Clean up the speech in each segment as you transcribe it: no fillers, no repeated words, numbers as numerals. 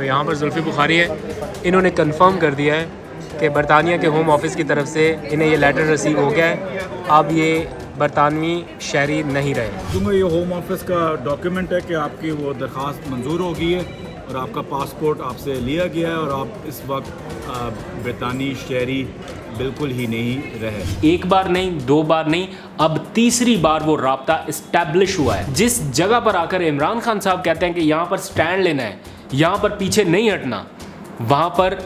तो यहाँ पर जुल्फ़ी बुखारी है, इन्होंने कंफर्म कर दिया है कि बरतानिया के होम ऑफिस की तरफ से इन्हें ये लेटर रिसीव हो गया है, अब ये बरतानवी शहरी नहीं रहे। क्योंकि ये होम ऑफिस का डॉक्यूमेंट है कि आपकी वो दरख्वास्त मंजूर हो गई है और आपका पासपोर्ट आपसे लिया गया है और आप इस वक्त बरतानी शहरी बिल्कुल ही नहीं रहे। एक बार नहीं, दो बार नहीं, अब तीसरी बार वो राब्ता इस्टेब्लिश हुआ है। जिस जगह पर आकर इमरान खान साहब कहते हैं कि यहाँ पर स्टैंड लेना है, यहाँ पर पीछे नहीं हटना, वहाँ पर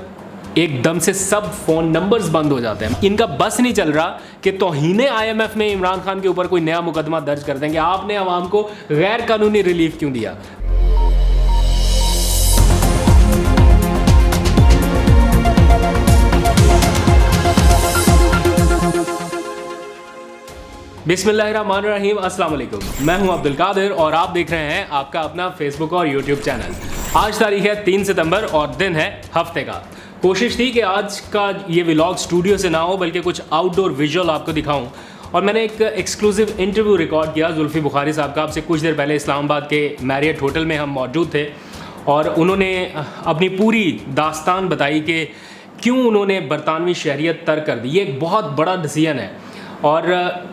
एकदम से सब फ़ोन नंबर्स बंद हो जाते हैं। इनका बस नहीं चल रहा कि तौहीन IMF में इमरान खान के ऊपर कोई नया मुकदमा दर्ज कर देंगे। आपने अवाम को गैर कानूनी रिलीफ क्यों दिया? बिस्मिल्लाहिर्रहमानिर्रहीम, अस्सलाम वालेकुम। मैं हूं अब्दुल कादिर और आप देख रहे हैं आपका अपना फेसबुक और यूट्यूब चैनल। आज तारीख है 3 सितंबर और दिन है हफ्ते का। कोशिश थी कि आज का ये व्लॉग स्टूडियो से ना हो बल्कि कुछ आउटडोर विजुअल आपको दिखाऊं, और मैंने एक एक्सक्लूसिव इंटरव्यू रिकॉर्ड किया जुल्फ़ी बुखारी साहब का। आपसे कुछ देर पहले इस्लामाबाद के मैरियट होटल में हम मौजूद थे और उन्होंने अपनी पूरी दास्तान बताई कि क्यों उन्होंने बरतानवी शहरियत तर्क कर दी। ये एक बहुत बड़ा डिसीजन है और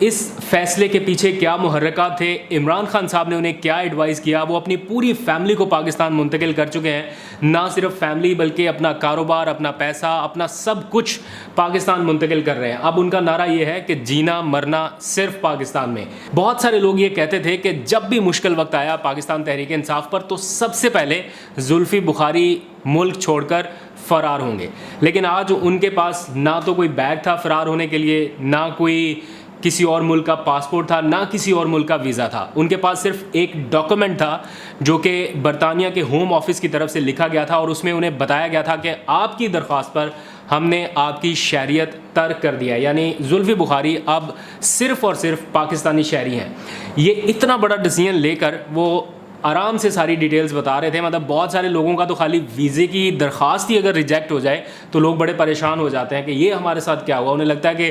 इस फैसले के पीछे क्या मुहर्रिकात थे, इमरान खान साहब ने उन्हें क्या एडवाइस किया। वो अपनी पूरी फैमिली को पाकिस्तान मुंतकिल कर चुके हैं, ना सिर्फ फैमिली बल्कि अपना कारोबार, अपना पैसा, अपना सब कुछ पाकिस्तान मुंतकिल कर रहे हैं। अब उनका नारा ये है कि जीना मरना सिर्फ पाकिस्तान में। बहुत सारे लोग ये कहते थे कि जब भी मुश्किल वक्त आया पाकिस्तान तहरीक इंसाफ पर तो सबसे पहले जुल्फ़ी बुखारी मुल्क छोड़कर फ़रार होंगे, लेकिन आज उनके पास ना तो कोई बैग था फ़रार होने के लिए, ना कोई किसी और मुल्क का पासपोर्ट था, ना किसी और मुल्क का वीज़ा था। उनके पास सिर्फ एक डॉक्यूमेंट था जो कि बरतानिया के होम ऑफिस की तरफ से लिखा गया था और उसमें उन्हें बताया गया था कि आपकी दरख्वास्त पर हमने आपकी शहरियत तर्क कर दिया, यानी जुल्फ़ी बुखारी अब सिर्फ़ और सिर्फ पाकिस्तानी शहरी हैं। ये इतना बड़ा डिसीजन लेकर वो आराम से सारी डिटेल्स बता रहे थे। मतलब बहुत सारे लोगों का तो खाली वीज़े की दरख्वास्त ही अगर रिजेक्ट हो जाए तो लोग बड़े परेशान हो जाते हैं कि ये हमारे साथ क्या हुआ। उन्हें लगता है कि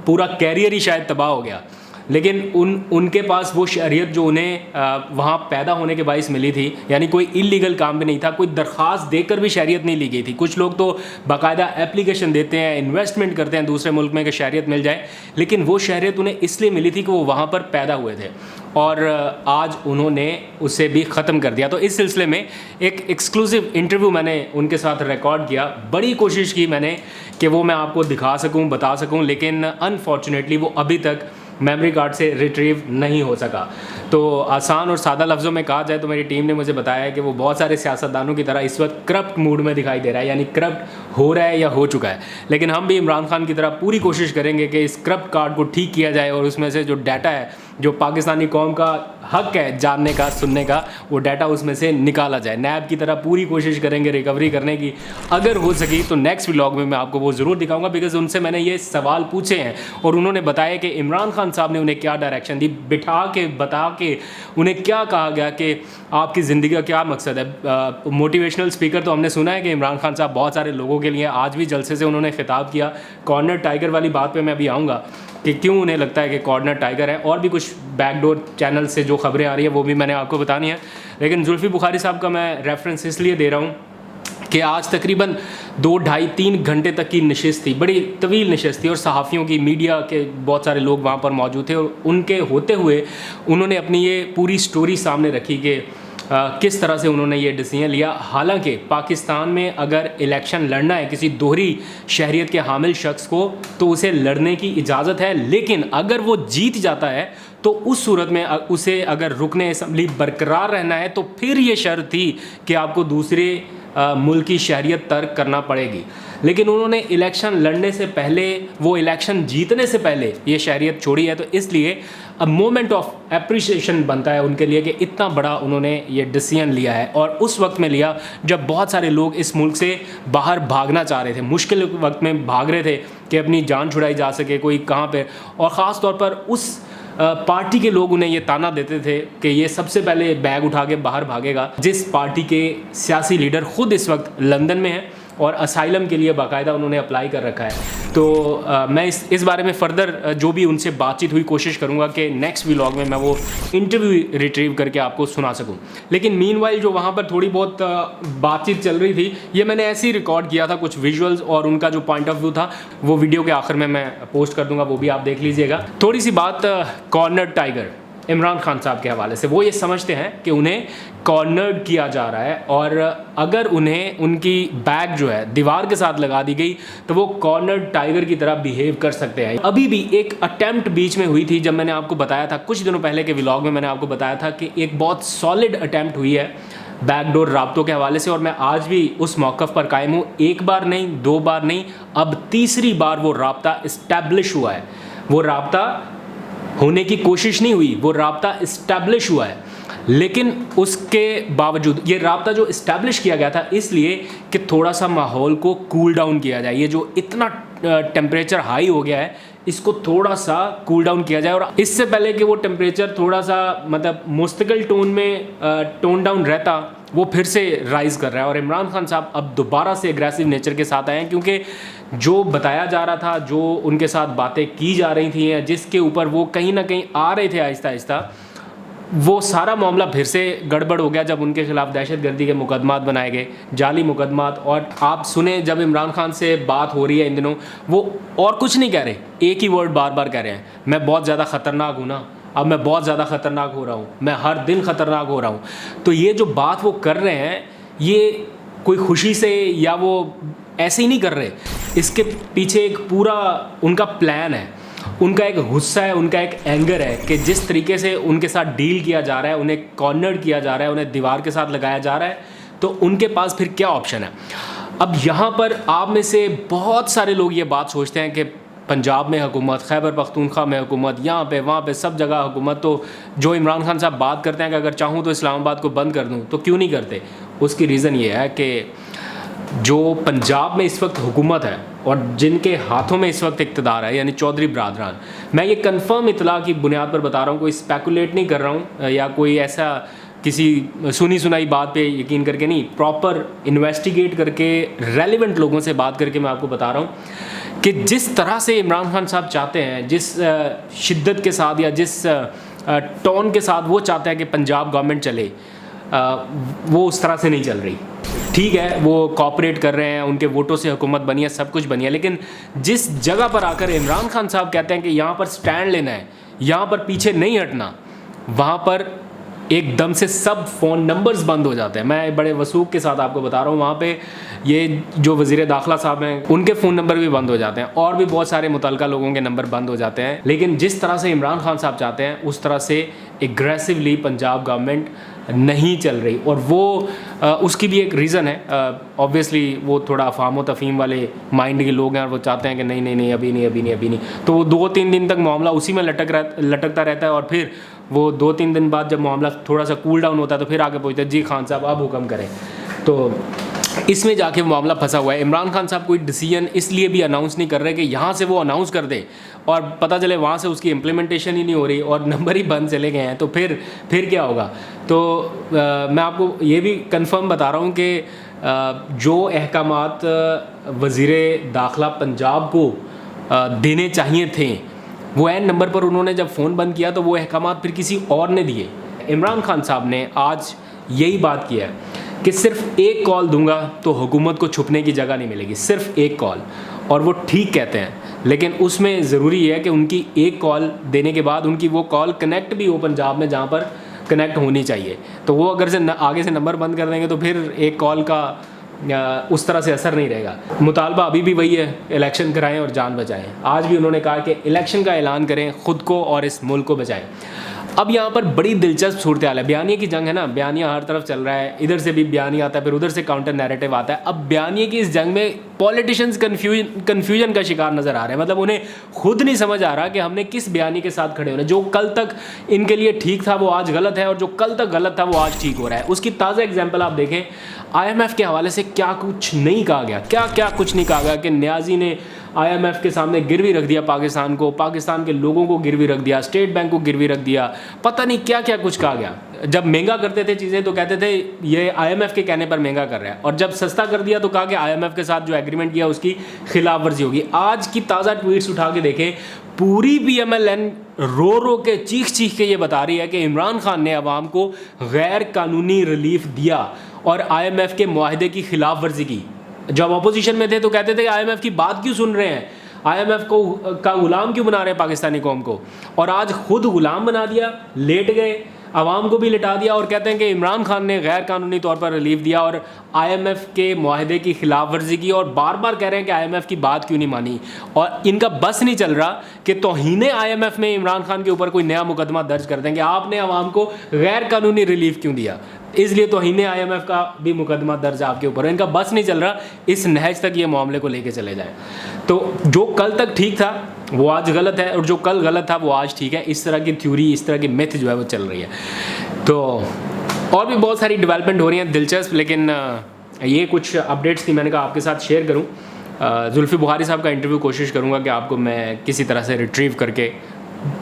पूरा कैरियर ही शायद तबाह हो गया, लेकिन उनके पास वो शहरियत जो उन्हें वहाँ पैदा होने के बाइस मिली थी, यानी कोई इलीगल काम भी नहीं था, कोई दरख्वास्त देकर भी शहरियत नहीं ली गई थी। कुछ लोग तो बाकायदा एप्लीकेशन देते हैं, इन्वेस्टमेंट करते हैं दूसरे मुल्क में कि शहरियत मिल जाए, लेकिन वो शहरियत उन्हें इसलिए मिली थी कि वो वहाँ पर पैदा हुए थे और आज उन्होंने उसे भी ख़त्म कर दिया। तो इस सिलसिले में एक एक्सक्लूसिव इंटरव्यू मैंने उनके साथ रिकॉर्ड किया। बड़ी कोशिश की मैंने कि वो मैं आपको दिखा सकूं, बता सकूं, लेकिन अनफॉर्चुनेटली वो अभी तक मेमोरी कार्ड से रिट्रीव नहीं हो सका। तो आसान और सादा लफ्ज़ों में कहा जाए तो मेरी टीम ने मुझे बताया है कि वो बहुत सारे सियासतदानों की तरह इस वक्त करप्ट मूड में दिखाई दे रहा है, यानी करप्ट हो रहा है या हो चुका है। लेकिन हम भी इमरान खान की तरह पूरी कोशिश करेंगे कि इस करप्ट कार्ड को ठीक किया जाए और उसमें से जो डाटा है, जो पाकिस्तानी कौम का हक है जानने का, सुनने का, वो डाटा उसमें से निकाला जाए। नैब की तरह पूरी कोशिश करेंगे रिकवरी करने की। अगर हो सकी तो नेक्स्ट व्लॉग में मैं आपको वो ज़रूर दिखाऊंगा, बिकॉज़ उनसे मैंने ये सवाल पूछे हैं और उन्होंने बताया कि इमरान खान साहब ने उन्हें क्या डायरेक्शन दी, बिठा के बता के उन्हें क्या कहा गया कि आपकी ज़िंदगी का क्या मकसद है। मोटिवेशनल स्पीकर तो हमने सुना है कि इमरान खान साहब बहुत सारे लोगों के लिए, आज भी जलसे से उन्होंने खिताब किया। कॉर्नर टाइगर वाली बात पे मैं अभी आऊँगा कि क्यों उन्हें लगता है कि कॉर्नर टाइगर है, और भी कुछ बैकडोर चैनल से जो खबरें आ रही है वो भी मैंने आपको बतानी है। लेकिन जुल्फ़ी बुखारी साहब का मैं रेफरेंस इसलिए दे रहा हूँ कि आज तकरीबन 2, 2.5, 3 घंटे तक की नशिस्त थी, बड़ी तवील नशिस्त थी और सहाफ़ियों की, मीडिया के बहुत सारे लोग वहाँ पर मौजूद थे और उनके होते हुए उन्होंने अपनी ये पूरी स्टोरी सामने रखी कि किस तरह से उन्होंने ये डिसीजन लिया। हालांकि पाकिस्तान में अगर इलेक्शन लड़ना है किसी दोहरी शहरियत के हामिल शख्स को तो उसे लड़ने की इजाज़त है, लेकिन अगर वो जीत जाता है तो उस सूरत में उसे अगर रुकने असम्बली बरकरार रहना है तो फिर ये शर्त थी कि आपको दूसरे मुल्क की शहरियत तर्क करना पड़ेगी। लेकिन उन्होंने इलेक्शन लड़ने से पहले, वो इलेक्शन जीतने से पहले ये शहरियत छोड़ी है। तो इसलिए अब मोमेंट ऑफ एप्रिसिएशन बनता है उनके लिए कि इतना बड़ा उन्होंने ये डिसीजन लिया है, और उस वक्त में लिया जब बहुत सारे लोग इस मुल्क से बाहर भागना चाह रहे थे, मुश्किल वक्त में भाग रहे थे कि अपनी जान छुड़ाई जा सके, कोई कहाँ पे। और ख़ास तौर पर उस पार्टी के लोग उन्हें ये ताना देते थे कि ये सबसे पहले बैग उठा के बाहर भागेगा जिस पार्टी के सियासी लीडर ख़ुद इस वक्त लंदन में हैं और असाइलम के लिए बाकायदा उन्होंने अप्लाई कर रखा है। तो मैं इस बारे में फ़र्दर जो भी उनसे बातचीत हुई कोशिश करूँगा कि नेक्स्ट व्लॉग में मैं वो इंटरव्यू रिट्रीव करके आपको सुना सकूँ। लेकिन मीनवाइल जो वहाँ पर थोड़ी बहुत बातचीत चल रही थी, ये मैंने ऐसे ही रिकॉर्ड किया था, कुछ विजुअल्स और उनका जो पॉइंट ऑफ व्यू था वो वीडियो के आखिर में मैं पोस्ट कर दूँगा, वो भी आप देख लीजिएगा। थोड़ी सी बात कॉर्नर टाइगर इमरान खान साहब के हवाले से। वो ये समझते हैं कि उन्हें कॉर्नर्ड किया जा रहा है और अगर उन्हें उनकी बैग जो है दीवार के साथ लगा दी गई तो वो कॉर्नर्ड टाइगर की तरह बिहेव कर सकते हैं। अभी भी एक अटेम्प्ट बीच में हुई थी, जब मैंने आपको बताया था कुछ दिनों पहले के व्लॉग में, मैंने आपको बताया था कि एक बहुत सॉलिड अटेम्प्ट हुई है बैकडोर राब्तों के हवाले से, और मैं आज भी उस मौक़िफ़ पर कायम हूँ। एक बार नहीं, दो बार नहीं, अब तीसरी बार वो राब्ता इस्टेब्लिश हुआ है। वो राब्ता होने की कोशिश नहीं हुई, वो राब्ता इस्टेब्लिश हुआ है। लेकिन उसके बावजूद ये राब्ता जो इस्टेब्लिश किया गया था इसलिए कि थोड़ा सा माहौल को कूल डाउन किया जाए। ये जो इतना टेम्परेचर हाई हो गया है, इसको थोड़ा सा कूल डाउन किया जाए, और इससे पहले कि वो टेम्परेचर थोड़ा सा मतलब मुस्तकिल टोन में टोन डाउन रहता, वो फिर से राइज़ कर रहा है। और इमरान खान साहब अब दोबारा से एग्रेसिव नेचर के साथ आए हैं, क्योंकि जो बताया जा रहा था, जो उनके साथ बातें की जा रही थी, जिसके ऊपर वो कहीं ना कहीं आ रहे थे आहिस्ता आहिस्ता, वो सारा मामला फिर से गड़बड़ हो गया जब उनके खिलाफ दहशतगर्दी के मुकदमात बनाए गए, जाली मुकदमात। और आप सुने जब इमरान खान से बात हो रही है इन दिनों, वो और कुछ नहीं कह रहे, एक ही वर्ड बार बार कह रहे हैं, मैं बहुत ज़्यादा ख़तरनाक हूँ ना, अब मैं बहुत ज़्यादा ख़तरनाक हो रहा हूँ, मैं हर दिन ख़तरनाक हो रहा हूँ। तो ये जो बात वो कर रहे हैं, ये कोई खुशी से या वो ऐसे ही नहीं कर रहे, इसके पीछे एक पूरा उनका प्लान है, उनका एक गुस्सा है, उनका एक एंगर है कि जिस तरीके से उनके साथ डील किया जा रहा है, उन्हें कॉर्नर्ड किया जा रहा है, उन्हें दीवार के साथ लगाया जा रहा है, तो उनके पास फिर क्या ऑप्शन है। अब यहाँ पर आप में से बहुत सारे लोग ये बात सोचते हैं कि पंजाब में हुकूमत, खैबर पख्तूनख्वा में हुकूमत, यहाँ पे वहाँ पे सब जगह हुकूमत, तो जो इमरान खान साहब बात करते हैं कि अगर चाहूँ तो इस्लामाबाद को बंद कर दूँ, तो क्यों नहीं करते। उसकी रीज़न ये है कि जो पंजाब में इस वक्त हुकूमत है और जिनके हाथों में इस वक्त इक़्तिदार है, यानी चौधरी बरादरान, मैं ये कंफर्म इतला की बुनियाद पर बता रहा हूँ, कोई स्पेकुलेट नहीं कर रहा हूँ या कोई ऐसा किसी सुनी सुनाई बात पे यकीन करके नहीं, प्रॉपर इन्वेस्टिगेट करके रेलिवेंट लोगों से बात करके मैं आपको बता रहा हूँ कि जिस तरह से इमरान खान साहब चाहते हैं, जिस शिद्दत के साथ या जिस टोन के साथ वो चाहते हैं कि पंजाब गवर्नमेंट चले, वो उस तरह से नहीं चल रही। ठीक है, वो कॉपरेट कर रहे हैं, उनके वोटों से हुकूमत बनी है, सब कुछ बनी है, लेकिन जिस जगह पर आकर इमरान खान साहब कहते हैं कि यहाँ पर स्टैंड लेना है, यहाँ पर पीछे नहीं हटना, वहाँ पर एकदम से सब फ़ोन नंबर्स बंद हो जाते हैं। मैं बड़े वसूख के साथ आपको बता रहा हूँ, वहाँ पे ये जो वज़ीर दाखिला साहब हैं, उनके फ़ोन नंबर भी बंद हो जाते हैं, और भी बहुत सारे मुतल्लिका लोगों के नंबर बंद हो जाते हैं। लेकिन जिस तरह से इमरान खान साहब चाहते हैं, उस तरह से एग्रेसिवली पंजाब गवर्नमेंट नहीं चल रही। और वो उसकी भी एक रीज़न है, ऑब्वियसली वो थोड़ा अफाम व तफ़हीम वाले माइंड के लोग हैं, और वो चाहते हैं कि नहीं नहीं नहीं अभी नहीं अभी नहीं अभी नहीं, तो वो 2-3 दिन तक मामला उसी में लटकता रहता है, और फिर वो 2-3 दिन बाद जब मामला थोड़ा सा कूल डाउन होता है तो फिर आगे पूछते हैं जी खान साहब अब हुक्म करें। तो इसमें जाके वो मामला फंसा हुआ है। इमरान खान साहब कोई डिसीजन इसलिए भी अनाउंस नहीं कर रहे कि यहाँ से वो अनाउंस कर दे और पता चले वहाँ से उसकी इम्प्लीमेंटेशन ही नहीं हो रही और नंबर ही बंद चले गए हैं, तो फिर क्या होगा। तो मैं आपको ये भी कंफर्म बता रहा हूँ कि जो अहकामात वज़ीर दाखिला पंजाब को देने चाहिए थे, वो ऐन नंबर पर उन्होंने जब फ़ोन बंद किया तो वो अहकामात फिर किसी और ने दिए। इमरान खान साहब ने आज यही बात किया है कि सिर्फ एक कॉल दूंगा तो हुकूमत को छुपने की जगह नहीं मिलेगी, सिर्फ एक कॉल। और वो ठीक कहते हैं, लेकिन उसमें ज़रूरी है कि उनकी एक कॉल देने के बाद उनकी वो कॉल कनेक्ट भी हो पंजाब में जहाँ पर कनेक्ट होनी चाहिए। तो वो अगर से आगे से नंबर बंद कर देंगे तो फिर एक कॉल का उस तरह से असर नहीं रहेगा। मुतालबा अभी भी वही है, इलेक्शन कराएं और जान बचाएं। आज भी उन्होंने कहा कि इलेक्शन का ऐलान करें, ख़ुद को और इस मुल्क को बचाएं। अब यहाँ पर बड़ी दिलचस्प सूरत हाल है, बयानिया की जंग है ना, बयानिया हर तरफ चल रहा है, इधर से भी बयानिया आता है, फिर उधर से काउंटर नैरेटिव आता है। अब बयानिया की इस जंग में पॉलिटिशियंस कन्फ्यूजन का शिकार नज़र आ रहे हैं, मतलब उन्हें खुद नहीं समझ आ रहा कि हमने किस बयानी के साथ खड़े होना। जो कल तक इनके लिए ठीक था वो आज गलत है, और जो कल तक गलत था वो आज ठीक हो रहा है। उसकी ताज़ा एग्जाम्पल आप देखें, IMF के हवाले से क्या कुछ नहीं कहा गया, क्या क्या कुछ नहीं कहा गया कि न्याजी ने IMF के सामने गिरवी रख दिया पाकिस्तान को, पाकिस्तान के लोगों को गिरवी रख दिया, स्टेट बैंक को गिरवी रख दिया, पता नहीं क्या क्या कुछ कहा गया। जब महंगा करते थे चीज़ें तो कहते थे ये IMF के कहने पर महंगा कर रहा है, और जब सस्ता कर दिया तो कहा कि IMF के साथ जो एग्रीमेंट किया उसकी खिलाफ वर्जी होगी। आज की ताज़ा ट्वीट्स उठा के देखें, पूरी PMLN रो रो के चीख के ये बता रही है कि इमरान खान ने अवाम को गैर कानूनी रिलीफ दिया और IMF के मुआहदे की खिलाफ वर्जी की। जब अपोजिशन में थे तो कहते थे कि IMF की बात क्यों सुन रहे हैं, IMF को का गुलाम क्यों बना रहे हैं पाकिस्तानी कौम को, और आज खुद गुलाम बना दिया, लेट गए, आवाम को भी लिटा दिया और कहते हैं कि इमरान खान ने गैर कानूनी तौर पर रिलीफ दिया और IMF के मुआहदे की खिलाफ वर्जी की, और बार बार कह रहे हैं कि IMF की बात क्यों नहीं मानी। और इनका बस नहीं चल रहा कि तौहीने IMF में इमरान खान के ऊपर कोई नया मुकदमा दर्ज कर देंगे, आपने आवाम को गैर कानूनी रिलीफ क्यों दिया, इसलिए तौहीने IMF का भी मुकदमा दर्ज आपके ऊपर है। इनका बस नहीं चल रहा, इस नहज तक ये मामले को लेके चले जाए। तो जो कल तक ठीक था वो आज गलत है, और जो कल गलत था वो आज ठीक है। इस तरह की थ्योरी, इस तरह की मिथ जो है वो चल रही है। तो और भी बहुत सारी डेवलपमेंट हो रही हैं दिलचस्प, लेकिन ये कुछ अपडेट्स थी, मैंने कहा आपके साथ शेयर करूं। जुल्फी बुखारी साहब का इंटरव्यू कोशिश करूंगा कि आपको मैं किसी तरह से रिट्रीव करके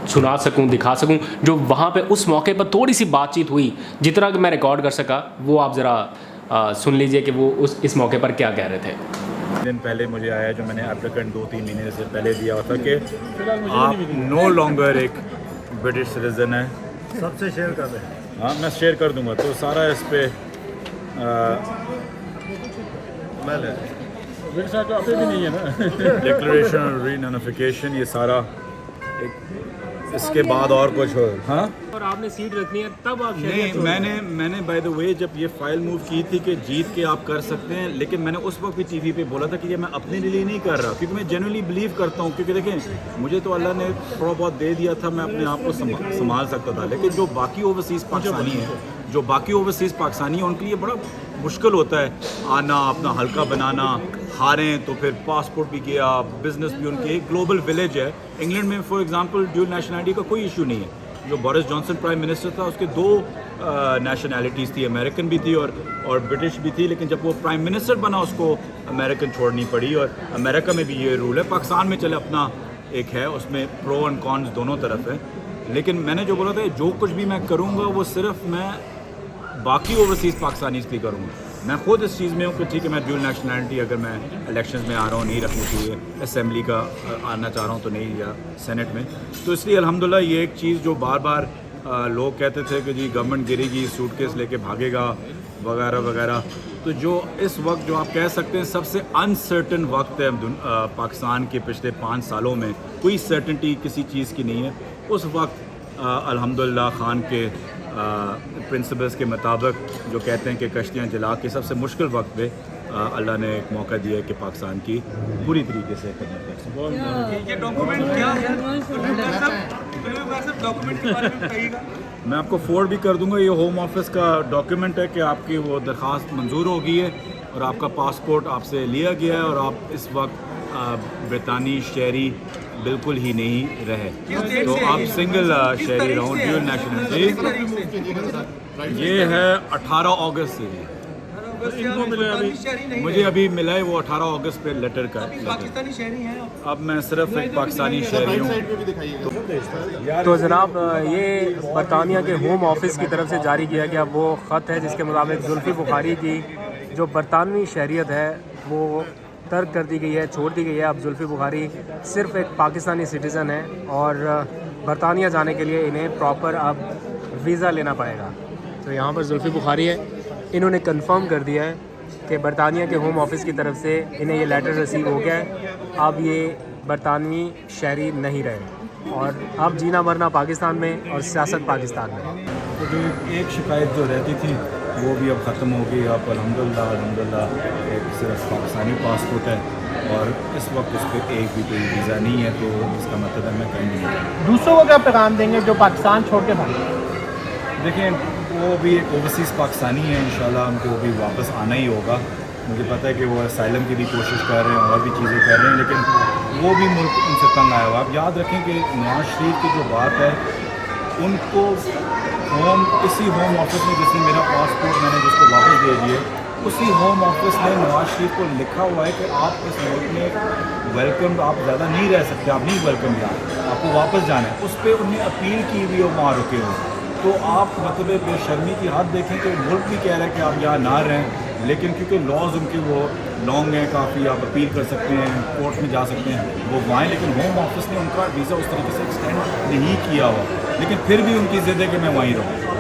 सुना सकूं, दिखा सकूं, जो वहाँ पे उस मौके पर थोड़ी सी बातचीत हुई, जितना कि मैं रिकॉर्ड कर सका वो आप ज़रा सुन लीजिए कि वो इस मौके पर क्या कह रहे थे। दिन पहले मुझे आया, जो मैंने एप्लीकेंट 2-3 महीने से पहले दिया था कि आप नो लॉन्गर एक ब्रिटिश सिटीज़न है। सबसे शेयर कर रहे हैं। हाँ, मैं शेयर कर दूंगा, तो सारा इस पे डिक्लेरेशन और रीनोटिफिकेशन, ये सारा इसके बाद और कुछ हो। हाँ, और आपने सीट रखनी है तब आप नहीं, मैंने बाय द वे जब ये फाइल मूव की थी कि जीत के आप कर सकते हैं, लेकिन मैंने उस वक्त भी टीवी पे बोला था कि ये मैं अपने लिए नहीं कर रहा, क्योंकि मैं जेन्युइनली बिलीव करता हूँ, क्योंकि देखें मुझे तो अल्लाह ने थोड़ा बहुत दे दिया था, मैं अपने आप को संभाल सकता था, लेकिन जो बाकी ओवरसीज़ पाकिस्तानी हैं उनके लिए बड़ा मुश्किल होता है आना, अपना हल्का बनाना, हारें तो फिर पासपोर्ट भी गया, बिजनेस भी, उनके एक ग्लोबल विलेज है। इंग्लैंड में फॉर एग्जांपल ड्यूल नेशनलिटी का कोई इशू नहीं है। जो बोरिस जॉनसन प्राइम मिनिस्टर था उसके 2 नेशनैलिटीज़ थी, अमेरिकन भी थी और ब्रिटिश भी थी, लेकिन जब वो प्राइम मिनिस्टर बना उसको अमेरिकन छोड़नी पड़ी, और अमेरिका में भी ये रूल है। पाकिस्तान में चले अपना एक है, उसमें प्रो एंड कॉन्स दोनों तरफ है, लेकिन मैंने जो बोला था जो कुछ भी मैं करूँगा वो सिर्फ मैं बाकी ओवरसीज़ पाकिस्तानीज़ की करूँगा। मैं खुद इस चीज़ में हूँ कि ठीक है, मैं ड्यूल नेशनलिटी अगर मैं इलेक्शंस में आ रहा हूँ नहीं रखनी चाहिए, असेंबली का आना चाह रहा हूँ तो नहीं, या सेनेट में, तो इसलिए अल्हम्दुलिल्लाह ये एक चीज़ जो बार बार लोग कहते थे कि जी गवर्नमेंट गिरेगी, सूटकेस लेके भागेगा वगैरह वगैरह, तो जो इस वक्त जो आप कह सकते हैं सबसे अनसर्टन वक्त है पाकिस्तान के पिछले 5 सालों में, कोई सर्टनटी किसी चीज़ की नहीं है। उस वक्त अल्हम्दुलिल्लाह खान के प्रिंसिपल्स के मुताबिक जो कहते हैं कि कश्तियाँ जला के सबसे मुश्किल वक्त पे अल्लाह ने एक मौका दिया है कि पाकिस्तान की पूरी तरीके से खदमत कर सकें। ये डॉक्यूमेंट क्या है? डॉक्यूमेंट के बारे में बताइएगा। मैं आपको फोर्ड भी कर दूंगा। ये होम ऑफिस का डॉक्यूमेंट है कि आपकी वो दरख्वास्त मंजूर हो गई है और आपका पासपोर्ट आपसे लिया गया है और आप इस वक्त ब्रितानी शहरी बिल्कुल ही नहीं रहे, तो आप सिंगल शहरी रहो, ड्यूल नेशनलिटी। ये है 18 अगस्त से मुझे अभी मिला है, वो 18 अगस्त पे लेटर का पाकिस्तानी शहरी हैं। अब मैं सिर्फ एक पाकिस्तानी शहरी हूँ। तो जनाब ये बरतानिया के होम ऑफिस की तरफ से जारी किया गया वो ख़त है जिसके मुताबिक जुल्फी बुखारी की जो बरतानवी शहरियत है वो तर्क कर दी गई है, छोड़ दी गई है। अब जुल्फी बुखारी सिर्फ एक पाकिस्तानी सिटीज़न है और बरतानिया जाने के लिए इन्हें प्रॉपर अब वीज़ा लेना पड़ेगा। तो यहाँ पर जुल्फी बुखारी है, इन्होंने कंफर्म कर दिया है कि बरतानिया के होम ऑफिस की तरफ से इन्हें ये लेटर रिसीव हो गया है। अब ये बरतानवी शहरी नहीं रहे और अब जीना मरना पाकिस्तान में और सियासत पाकिस्तान में। तो जो एक शिकायत जो रहती थी वो भी अब ख़त्म हो गई। अब अल्हम्दुलिल्लाह एक सिर्फ पाकिस्तानी पासपोर्ट है और इस वक्त उस पर एक भी कोई वीज़ा नहीं है, तो इसका मतलब है मैं कहीं नहीं जाऊँ। दूसरों को क्या पैगाम देंगे जो पाकिस्तान छोड़ के भागे? देखें, वो भी एक ओवरसीज़ पाकिस्तानी है, इंशाल्लाह उनको भी वापस आना ही होगा। मुझे पता है कि वो असाइलम की भी कोशिश कर रहे हैं और भी चीज़ें कर रहे हैं, लेकिन वो भी मुल्क उनसे तंग आया हुआ। आप याद रखें कि नवाज शरीफ की जो बात है उनको इसी होम ऑफिस में जिसने मेरा पासपोर्ट मैंने जिसको वापस दे दिए उसी होम ऑफिस ने नवाज शरीफ को लिखा हुआ है कि आप इस मुल्क में वेलकम, आप ज़्यादा नहीं रह सकते, आप नहीं वेलकम यहाँ, आपको वापस जाना है। उस पर उन्हें अपील की हुई और वहाँ रुके हुए। तो आप मतलब बेशर्मी की हद देखें कि मुल्क भी कह रहा है कि आप यहाँ ना रहें, लेकिन क्योंकि लॉज उनके वो लॉन्ग हैं काफ़ी, आप अपील कर सकते हैं, कोर्ट में जा सकते हैं, वो वहाँ। लेकिन होम ऑफिस ने उनका वीज़ा उस तरीके से एक्सटेंड नहीं किया हुआ, लेकिन फिर भी उनकी ज़िद है कि मैं वहीं रहूँ।